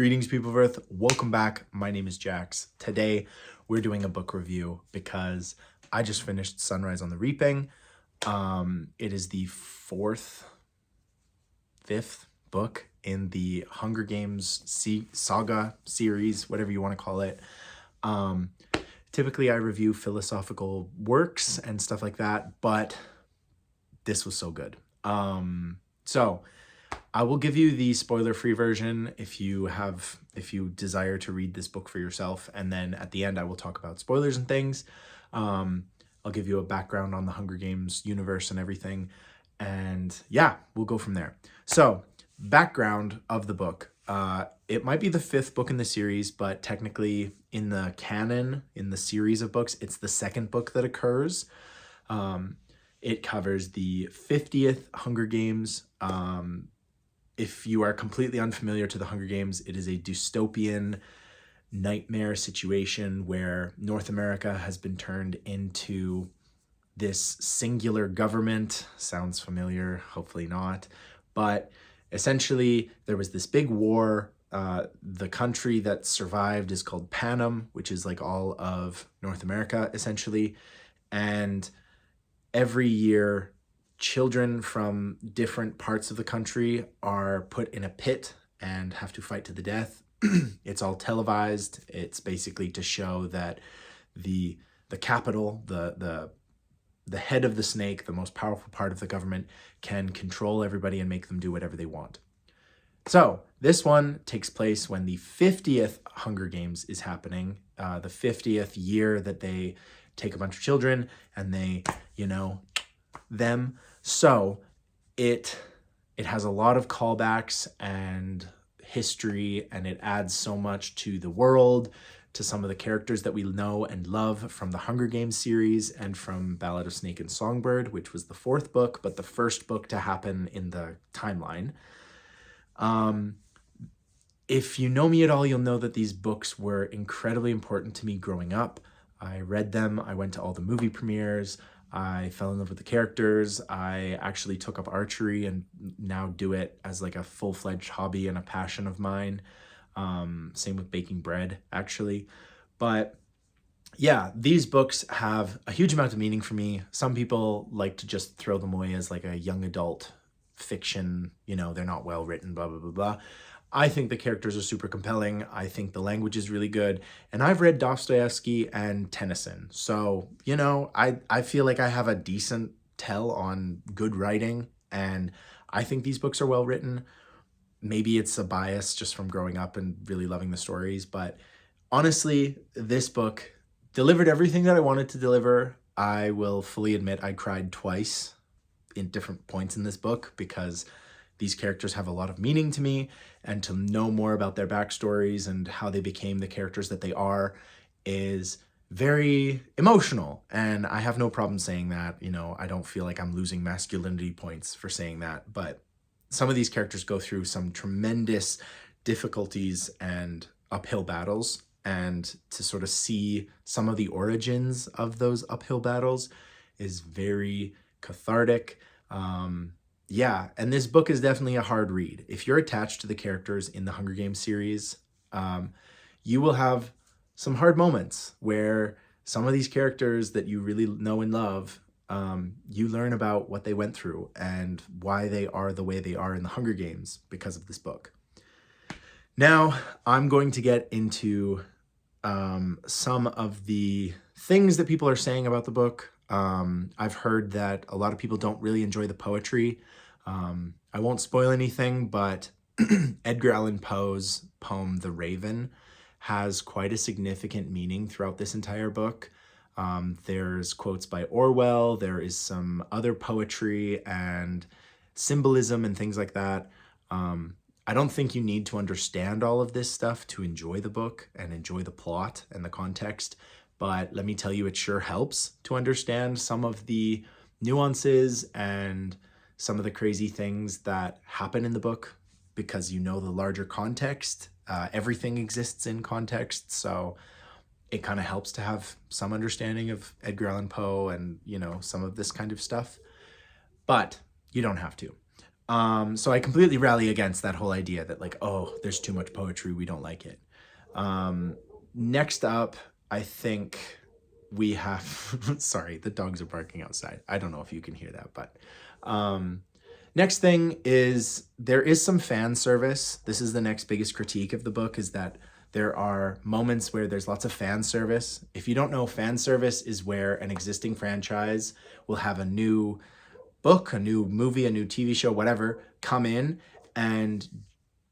Greetings, people of Earth. Welcome back. My name is Jax. Today, we're doing a book review because I just finished Sunrise on the Reaping. It is the fifth book in the Hunger Games saga series, whatever you want to call it. Typically, I review philosophical works and stuff like that, but this was so good. So I will give you the spoiler-free version if you desire to read this book for yourself, and then at the end I will talk about spoilers and things. I'll give you a background on the Hunger Games universe and everything, and yeah, we'll go from there. So, background of the book. It might be the fifth book in the series, but technically in the canon, in the series of books, it's the second book that occurs. It covers the 50th Hunger Games. If you are completely unfamiliar to the Hunger Games, it is a dystopian nightmare situation where North America has been turned into this singular government. Sounds familiar, hopefully not. But essentially, there was this big war. The country that survived is called Panem, which is like all of North America, essentially. And every year, children from different parts of the country are put in a pit and have to fight to the death. It's all televised. It's basically to show that the capital, the head of the snake, the most powerful part of the government, can control everybody and make them do whatever they want. So this one takes place when the 50th Hunger Games is happening, the 50th year that they take a bunch of children and they, them. So it has a lot of callbacks and history, and it adds so much to the world, to some of the characters that we know and love from the Hunger Games series and from Ballad of Snake and Songbird, which was the fourth book, but the first book to happen in the timeline. If you know me at all, you'll know that these books were incredibly important to me growing up. I read them. I went to all the movie premieres. I fell in love with the characters. I actually took up archery and now do it as like a full-fledged hobby and a passion of mine. Same with baking bread, actually. But yeah, these books have a huge amount of meaning for me. Some people like to just throw them away as like a young adult fiction. They're not well written, blah, blah, blah, blah. I think the characters are super compelling. I think the language is really good. And I've read Dostoevsky and Tennyson. So, I feel like I have a decent tell on good writing. And I think these books are well written. Maybe it's a bias just from growing up and really loving the stories. But honestly, this book delivered everything that I wanted to deliver. I will fully admit I cried twice in different points in this book because these characters have a lot of meaning to me, and to know more about their backstories and how they became the characters that they are is very emotional. And I have no problem saying that. I don't feel like I'm losing masculinity points for saying that, but some of these characters go through some tremendous difficulties and uphill battles, and to sort of see some of the origins of those uphill battles is very cathartic. Yeah, and this book is definitely a hard read. If you're attached to the characters in the Hunger Games series, you will have some hard moments where some of these characters that you really know and love, you learn about what they went through and why they are the way they are in the Hunger Games because of this book. Now, I'm going to get into some of the things that people are saying about the book. I've heard that a lot of people don't really enjoy the poetry. I won't spoil anything, but Edgar Allan Poe's poem, The Raven, has quite a significant meaning throughout this entire book. There's quotes by Orwell, there is some other poetry and symbolism and things like that. I don't think you need to understand all of this stuff to enjoy the book and enjoy the plot and the context, but let me tell you, it sure helps to understand some of the nuances and some of the crazy things that happen in the book, because the larger context. Everything exists in context, so it kind of helps to have some understanding of Edgar Allan Poe and, some of this kind of stuff. But you don't have to. So I completely rally against that whole idea that like, oh, there's too much poetry, we don't like it. Next up, I think we have, sorry, the dogs are barking outside. I don't know if you can hear that, but next thing is there is some fan service. This is the next biggest critique of the book, is that there are moments where there's lots of fan service. If you don't know, fan service is where an existing franchise will have a new book, a new movie, a new TV show, whatever, come in, and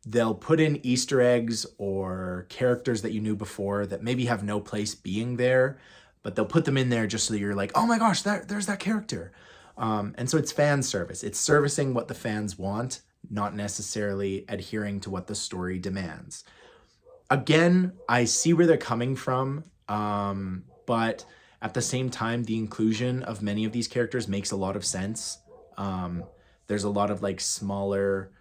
they'll put in Easter eggs or characters that you knew before that maybe have no place being there, but they'll put them in there just so you're like, oh my gosh, there's that character. And so it's fan service. It's servicing what the fans want, not necessarily adhering to what the story demands. Again, I see where they're coming from, but at the same time, the inclusion of many of these characters makes a lot of sense. There's a lot of like smaller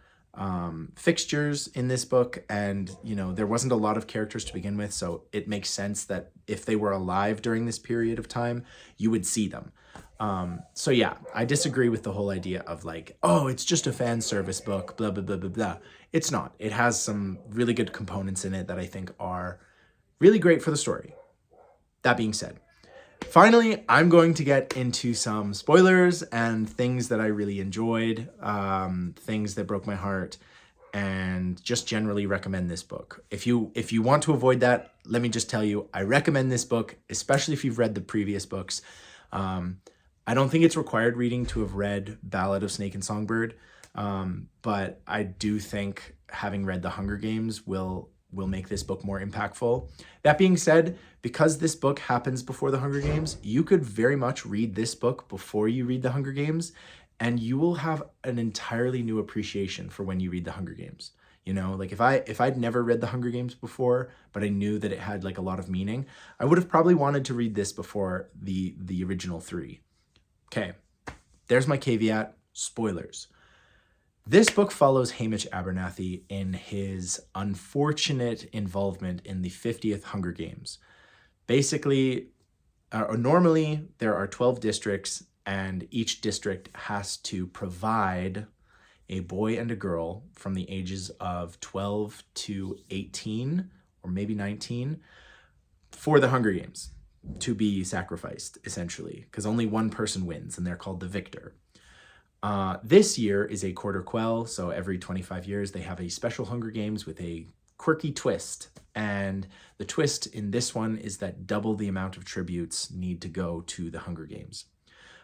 fixtures in this book, and there wasn't a lot of characters to begin with, so it makes sense that if they were alive during this period of time, you would see them. So yeah, I disagree with the whole idea of like, oh, it's just a fan service book, blah, blah, blah, blah, blah. It's not. It has some really good components in it that I think are really great for the story. That being said, finally, I'm going to get into some spoilers and things that I really enjoyed, things that broke my heart, and just generally recommend this book. If you want to avoid that, let me just tell you, I recommend this book, especially if you've read the previous books. I don't think it's required reading to have read Ballad of Snake and Songbird, but I do think having read The Hunger Games will make this book more impactful. That being said, because this book happens before The Hunger Games, you could very much read this book before you read The Hunger Games, and you will have an entirely new appreciation for when you read The Hunger Games. Like if I'd never read The Hunger Games before, but I knew that it had like a lot of meaning, I would have probably wanted to read this before the original three. Okay, there's my caveat, spoilers. This book follows Hamish Abernathy in his unfortunate involvement in the 50th Hunger Games. Basically, normally there are 12 districts, and each district has to provide a boy and a girl from the ages of 12 to 18, or maybe 19, for the Hunger Games to be sacrificed, essentially, because only one person wins, and they're called the victor. This year is a quarter quell, so every 25 years they have a special Hunger Games with a quirky twist, and the twist in this one is that double the amount of tributes need to go to the Hunger Games.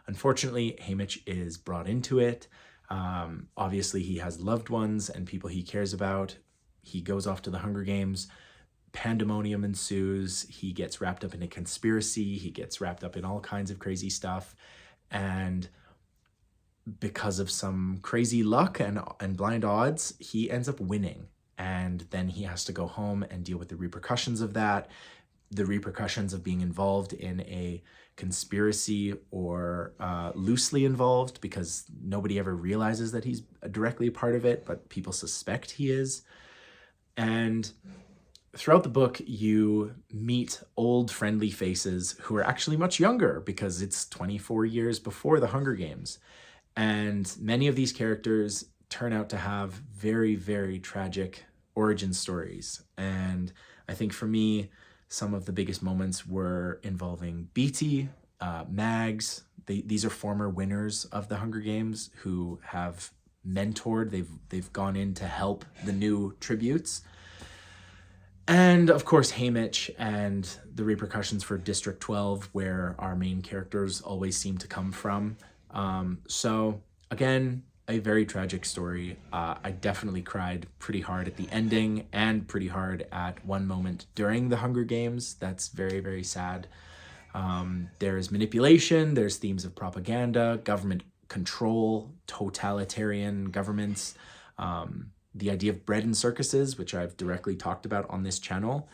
Unfortunately, Hamish is brought into it. Obviously, he has loved ones and people he cares about. He goes off to the Hunger Games. Pandemonium ensues. He gets wrapped up in a conspiracy. He gets wrapped up in all kinds of crazy stuff. And because of some crazy luck and blind odds, he ends up winning. And then he has to go home and deal with the repercussions of that, the repercussions of being involved in a conspiracy, or loosely involved, because nobody ever realizes that he's directly a part of it, but people suspect he is. And throughout the book, you meet old friendly faces who are actually much younger, because it's 24 years before the Hunger Games. And many of these characters turn out to have very, very tragic origin stories. And I think for me, some of the biggest moments were involving Beatty, Mags. These are former winners of the Hunger Games who have mentored. They've gone in to help the new tributes. And of course, Hamish and the repercussions for District 12, where our main characters always seem to come from. So again, a very tragic story. I definitely cried pretty hard at the ending and pretty hard at one moment during the Hunger Games. That's very, very sad. There's manipulation, there's themes of propaganda, government control, totalitarian governments, the idea of bread and circuses, which I've directly talked about on this channel.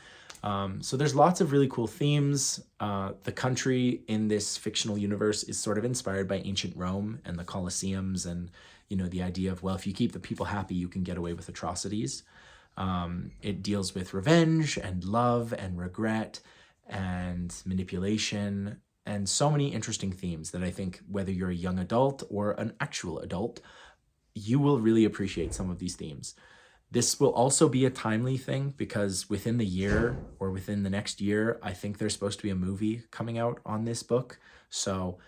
So there's lots of really cool themes. The country in this fictional universe is sort of inspired by ancient Rome and the Colosseums, and the idea of, well, if you keep the people happy, you can get away with atrocities. It deals with revenge and love and regret and manipulation, and so many interesting themes that I think whether you're a young adult or an actual adult, you will really appreciate some of these themes. This will also be a timely thing because within the year or within the next year, I think there's supposed to be a movie coming out on this book. So,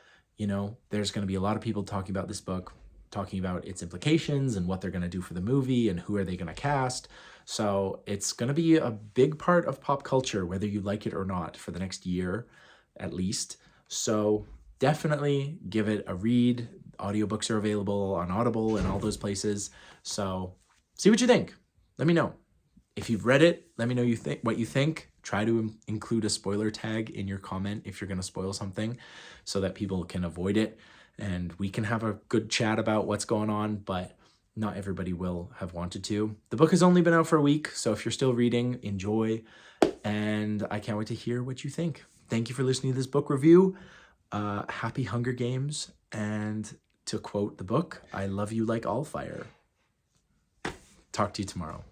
there's going to be a lot of people talking about this book, talking about its implications and what they're going to do for the movie and who are they going to cast. So it's going to be a big part of pop culture, whether you like it or not, for the next year at least. So definitely give it a read. Audiobooks are available on Audible and all those places. So see what you think. Let me know. If you've read it, let me know what you think. Try to include a spoiler tag in your comment if you're going to spoil something so that people can avoid it and we can have a good chat about what's going on, but not everybody will have wanted to. The book has only been out for a week, so if you're still reading, enjoy, and I can't wait to hear what you think. Thank you for listening to this book review. Happy Hunger Games, and to quote the book, I love you like all fire. Talk to you tomorrow.